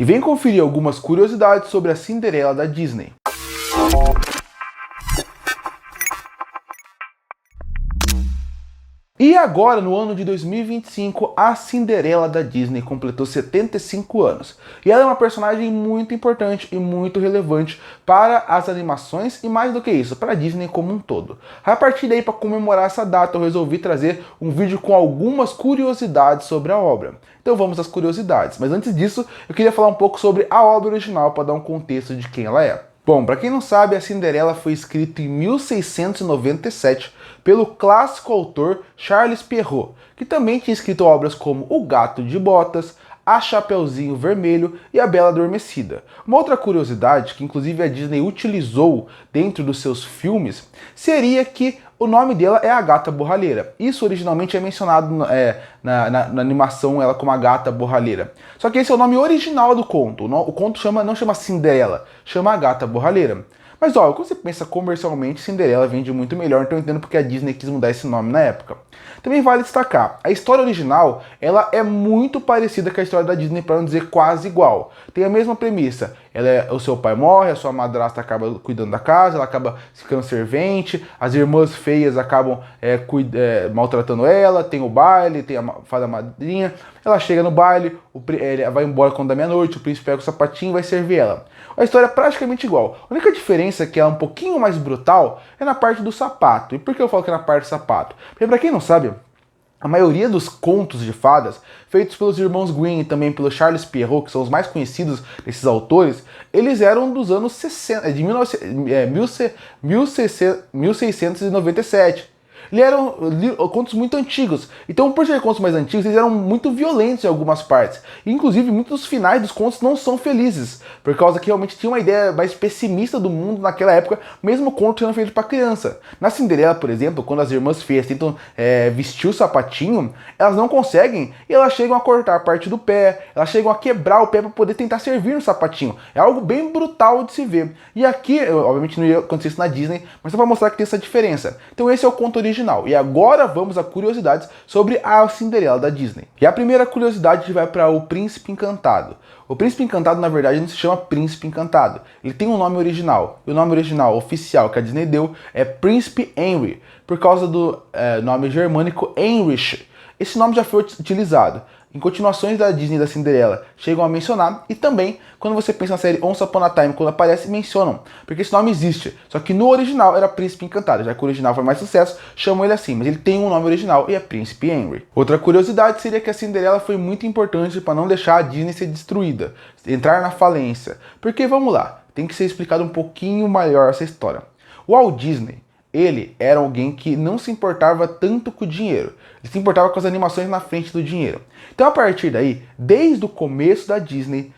e vem conferir algumas curiosidades sobre a Cinderela da Disney. E agora, no ano de 2025, a Cinderela da Disney completou 75 anos. E ela é uma personagem muito importante e muito relevante para as animações e, mais do que isso, para a Disney como um todo. A partir daí, para comemorar essa data, eu resolvi trazer um vídeo com algumas curiosidades sobre a obra. Então vamos às curiosidades. Mas antes disso, eu queria falar um pouco sobre a obra original para dar um contexto de quem ela é. Bom, para quem não sabe, a Cinderela foi escrita em 1697 pelo clássico autor Charles Perrault, que também tinha escrito obras como O Gato de Botas, A Chapeuzinho Vermelho e A Bela Adormecida. Uma outra curiosidade, que inclusive a Disney utilizou dentro dos seus filmes, seria que o nome dela é a Gata Borralheira. Isso originalmente é mencionado na animação, ela como a Gata Borralheira. Só que esse é o nome original do conto. O conto não chama Cinderela, chama a Gata Borralheira. Mas ó, quando você pensa comercialmente, Cinderela vende muito melhor, então eu entendo porque a Disney quis mudar esse nome na época. Também vale destacar, a história original, ela é muito parecida com a história da Disney, para não dizer quase igual. Tem a mesma premissa, o seu pai morre, a sua madrasta acaba cuidando da casa, ela acaba ficando servente, as irmãs feias acabam maltratando ela, tem o baile, tem a fada madrinha, ela chega no baile, ela vai embora quando dá meia-noite, o príncipe pega o sapatinho e vai servir ela. A história é praticamente igual. A única diferença é que ela é um pouquinho mais brutal é na parte do sapato. E por que eu falo que é na parte do sapato? Porque pra quem não sabe, a maioria dos contos de fadas, feitos pelos irmãos Grimm e também pelo Charles Perrault, que são os mais conhecidos desses autores, eles eram dos anos 60, de 1697. Eles eram contos muito antigos. Então, por ser contos mais antigos, eles eram muito violentos em algumas partes. E, inclusive, muitos dos finais dos contos não são felizes. Por causa que realmente tinha uma ideia mais pessimista do mundo naquela época, mesmo o conto sendo feito para criança. Na Cinderela, por exemplo, quando as irmãs feias tentam vestir o sapatinho, elas não conseguem e elas chegam a cortar a parte do pé, elas chegam a quebrar o pé para poder tentar servir no sapatinho. É algo bem brutal de se ver. E aqui, obviamente não ia acontecer isso na Disney, mas só para mostrar que tem essa diferença. Então esse é o conto original. E agora vamos a curiosidades sobre a Cinderela da Disney. E a primeira curiosidade vai para o Príncipe Encantado. O Príncipe Encantado, na verdade, não se chama Príncipe Encantado. Ele tem um nome original. E o nome original oficial que a Disney deu é Príncipe Henry, por causa do nome germânico Heinrich. Esse nome já foi utilizado em continuações da Disney da Cinderela, chegam a mencionar, e também quando você pensa na série Once Upon a Time, quando aparece, mencionam, porque esse nome existe, só que no original era Príncipe Encantado, já que o original foi mais sucesso, chamam ele assim, mas ele tem um nome original e é Príncipe Henry. Outra curiosidade seria que a Cinderela foi muito importante para não deixar a Disney ser destruída, entrar na falência, porque vamos lá, tem que ser explicado um pouquinho maior essa história. O Walt Disney, ele era alguém que não se importava tanto com o dinheiro. Ele se importava com as animações na frente do dinheiro. Então, a partir daí, desde o começo da Disney,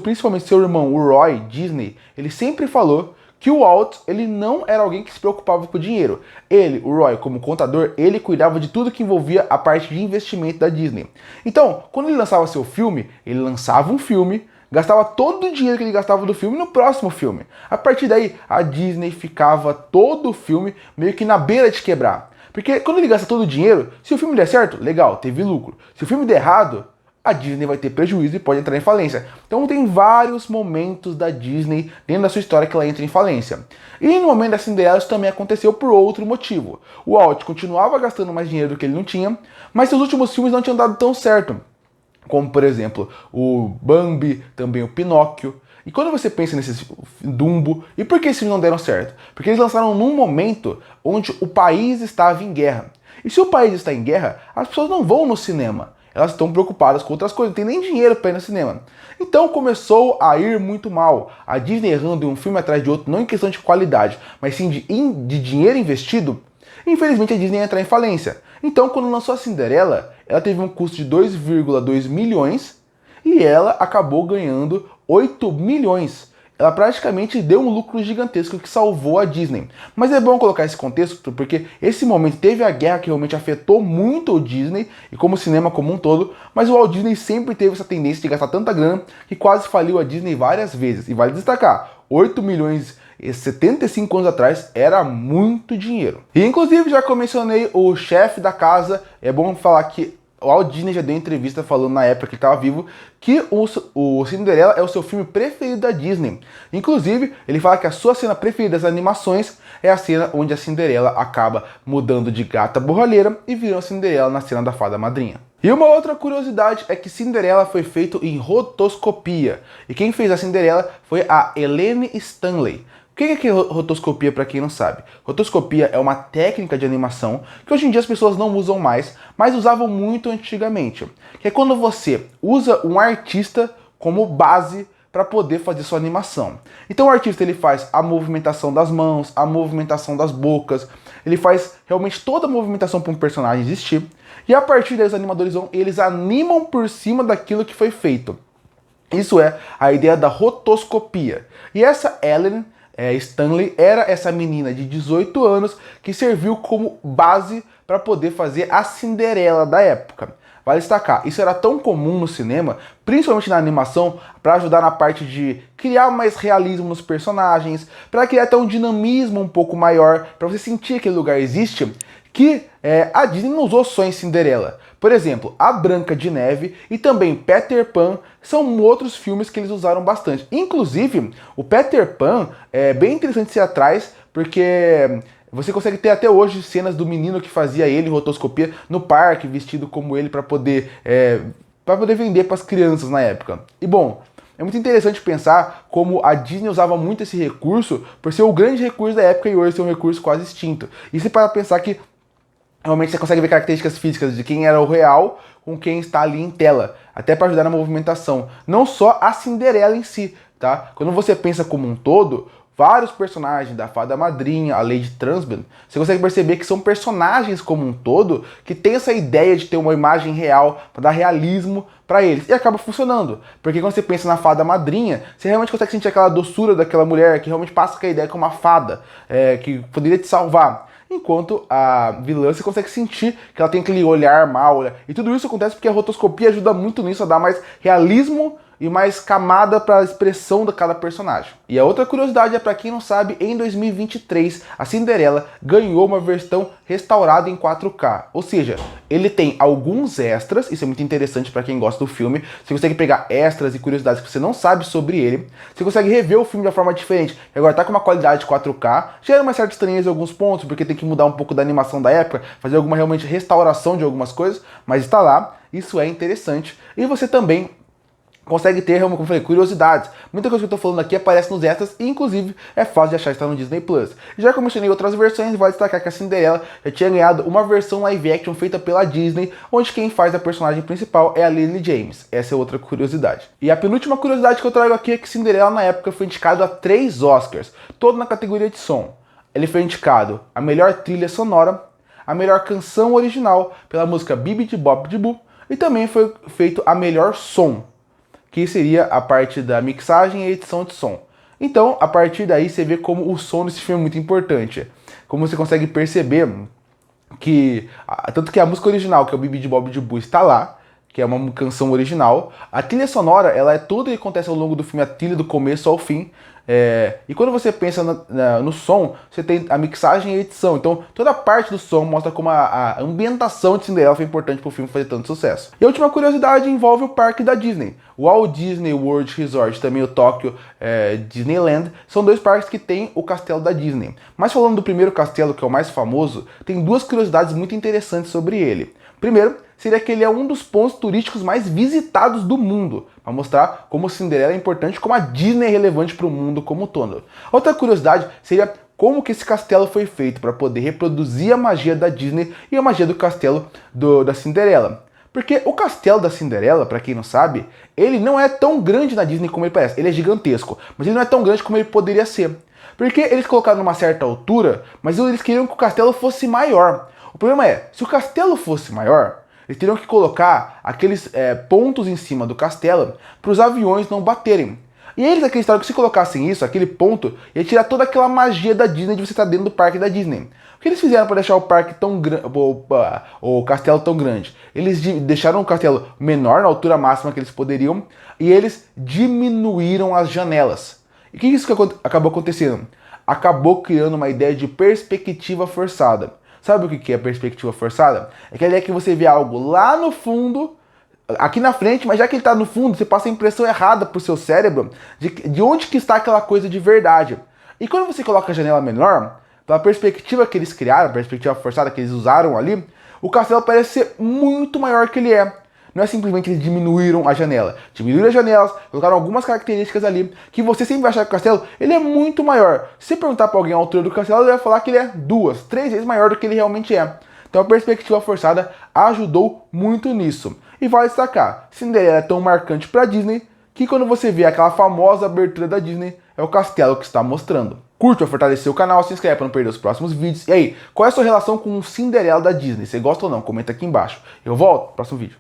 principalmente seu irmão, o Roy Disney, ele sempre falou que o Walt, ele não era alguém que se preocupava com o dinheiro. Ele, o Roy, como contador, ele cuidava de tudo que envolvia a parte de investimento da Disney. Então, quando ele lançava seu filme, ele lançava um filme, gastava todo o dinheiro que ele gastava do filme no próximo filme. A partir daí, a Disney ficava todo o filme meio que na beira de quebrar. Porque quando ele gasta todo o dinheiro, se o filme der certo, legal, teve lucro. Se o filme der errado, a Disney vai ter prejuízo e pode entrar em falência. Então tem vários momentos da Disney dentro da sua história que ela entra em falência. E no momento da Cinderela isso também aconteceu por outro motivo. O Walt continuava gastando mais dinheiro do que ele não tinha, mas seus últimos filmes não tinham dado tão certo. Como, por exemplo, o Bambi, também o Pinóquio. E quando você pensa nesses Dumbo, e por que esses filmes não deram certo? Porque eles lançaram num momento onde o país estava em guerra. E se o país está em guerra, as pessoas não vão no cinema. Elas estão preocupadas com outras coisas, não tem nem dinheiro para ir no cinema. Então começou a ir muito mal. A Disney errando em um filme atrás de outro, não em questão de qualidade, mas sim de dinheiro investido. Infelizmente a Disney ia entrar em falência. Então quando lançou a Cinderela, ela teve um custo de 2,2 milhões e ela acabou ganhando 8 milhões. Ela praticamente deu um lucro gigantesco que salvou a Disney. Mas é bom colocar esse contexto porque esse momento teve a guerra que realmente afetou muito o Disney e como o cinema como um todo, mas o Walt Disney sempre teve essa tendência de gastar tanta grana que quase faliu a Disney várias vezes. E vale destacar, 8 milhões 75 anos atrás era muito dinheiro. E inclusive já que eu mencionei o chefe da casa, é bom falar que O Walt Disney já deu entrevista falando na época que ele estava vivo que o Cinderela é o seu filme preferido da Disney. Inclusive, ele fala que a sua cena preferida das animações é a cena onde a Cinderela acaba mudando de gata borralheira e virando a Cinderela na cena da Fada Madrinha. E uma outra curiosidade é que Cinderela foi feito em rotoscopia. E quem fez a Cinderela foi a Elaine Stanley. O que é rotoscopia, para quem não sabe? Rotoscopia é uma técnica de animação que hoje em dia as pessoas não usam mais, mas usavam muito antigamente. Que é quando você usa um artista como base para poder fazer sua animação. Então o artista ele faz a movimentação das mãos, a movimentação das bocas, ele faz realmente toda a movimentação para um personagem existir, e a partir daí os animadores eles animam por cima daquilo que foi feito. Isso é a ideia da rotoscopia. E essa Ellen Stanley era essa menina de 18 anos que serviu como base para poder fazer a Cinderela da época. Vale destacar, isso era tão comum no cinema, principalmente na animação, para ajudar na parte de criar mais realismo nos personagens, para criar até um dinamismo um pouco maior, para você sentir que aquele lugar existe, que a Disney não usou só em Cinderela. Por exemplo, A Branca de Neve e também Peter Pan são outros filmes que eles usaram bastante. Inclusive, o Peter Pan é bem interessante se atrás, porque você consegue ter até hoje cenas do menino que fazia ele rotoscopia no parque, vestido como ele para poder vender para as crianças na época. E bom, é muito interessante pensar como a Disney usava muito esse recurso por ser o grande recurso da época e hoje ser um recurso quase extinto. E se para pensar que realmente você consegue ver características físicas de quem era o real com quem está ali em tela, até para ajudar na movimentação. Não só a Cinderela em si, tá? Quando você pensa como um todo, vários personagens da Fada Madrinha, a Lady Transben, você consegue perceber que são personagens como um todo que tem essa ideia de ter uma imagem real para dar realismo para eles. E acaba funcionando, porque quando você pensa na Fada Madrinha, você realmente consegue sentir aquela doçura daquela mulher que realmente passa com a ideia que é uma fada, que poderia te salvar. Enquanto a vilã você consegue sentir que ela tem aquele olhar mau. E tudo isso acontece porque a rotoscopia ajuda muito nisso, a dar mais realismo e mais camada para a expressão de cada personagem. E a outra curiosidade é, para quem não sabe, em 2023 a Cinderela ganhou uma versão restaurada em 4K. Ou seja, ele tem alguns extras, isso é muito interessante para quem gosta do filme. Você consegue pegar extras e curiosidades que você não sabe sobre ele. Você consegue rever o filme de uma forma diferente. Agora tá com uma qualidade de 4K. Gera uma certa estranheza em alguns pontos, porque tem que mudar um pouco da animação da época, fazer alguma realmente restauração de algumas coisas, mas está lá. Isso é interessante. E você também consegue ter, como eu falei, curiosidades. Muita coisa que eu tô falando aqui aparece nos extras e, inclusive, é fácil de achar, está no Disney Plus. Já que eu mencionei outras versões, vale destacar que a Cinderela já tinha ganhado uma versão live action feita pela Disney, onde quem faz a personagem principal é a Lily James. Essa é outra curiosidade. E a penúltima curiosidade que eu trago aqui é que Cinderela, na época, foi indicado a 3 Oscars, todo na categoria de som. Ele foi indicado a melhor trilha sonora, a melhor canção original pela música Bibbidi Bobbidi Boo, e também foi feito a melhor som, que seria a parte da mixagem e edição de som. Então, a partir daí, você vê como o som desse filme é muito importante. Como você consegue perceber que, tanto que a música original, que é o Bibbidi Bobbidi Boo, está lá, que é uma canção original. A trilha sonora, ela é tudo que acontece ao longo do filme, a trilha do começo ao fim. E quando você pensa no som, você tem a mixagem e a edição. Então, toda a parte do som mostra como a ambientação de Cinderela foi importante para o filme fazer tanto sucesso. E a última curiosidade envolve o parque da Disney. O Walt Disney World Resort, também o Tokyo Disneyland, são 2 parques que tem o castelo da Disney. Mas falando do primeiro castelo, que é o mais famoso, tem 2 curiosidades muito interessantes sobre ele. Primeiro, seria que ele é um dos pontos turísticos mais visitados do mundo, para mostrar como Cinderela é importante, como a Disney é relevante para o mundo como um todo. Outra curiosidade seria como que esse castelo foi feito para poder reproduzir a magia da Disney e a magia do castelo da Cinderela. Porque o castelo da Cinderela, para quem não sabe, ele não é tão grande na Disney como ele parece. Ele é gigantesco, mas ele não é tão grande como ele poderia ser. Porque eles colocaram numa certa altura, mas eles queriam que o castelo fosse maior. O problema é, se o castelo fosse maior, eles teriam que colocar aqueles pontos em cima do castelo para os aviões não baterem. E eles acreditaram que se colocassem isso, aquele ponto, ia tirar toda aquela magia da Disney de você estar dentro do parque da Disney. O que eles fizeram para deixar o parque tão grande, o castelo tão grande? Eles deixaram o castelo menor, na altura máxima que eles poderiam, e eles diminuíram as janelas. E o que isso acabou acontecendo? Acabou criando uma ideia de perspectiva forçada. Sabe o que é perspectiva forçada? É aquela ideia que você vê algo lá no fundo, aqui na frente, mas já que ele está no fundo, você passa a impressão errada pro seu cérebro de onde que está aquela coisa de verdade. E quando você coloca a janela menor, pela perspectiva que eles criaram, a perspectiva forçada que eles usaram ali, o castelo parece ser muito maior que ele é. Não é simplesmente eles diminuíram a janela. Diminuíram as janelas, colocaram algumas características ali, que você sempre vai achar que o castelo ele é muito maior. Se perguntar para alguém a altura do castelo, ele vai falar que ele é 2, 3 vezes maior do que ele realmente é. Então a perspectiva forçada ajudou muito nisso. E vale destacar, Cinderela é tão marcante para Disney, que quando você vê aquela famosa abertura da Disney, é o castelo que está mostrando. Curte ou fortalecer o canal, se inscreve para não perder os próximos vídeos. E aí, qual é a sua relação com o Cinderela da Disney? Você gosta ou não? Comenta aqui embaixo. Eu volto no próximo vídeo.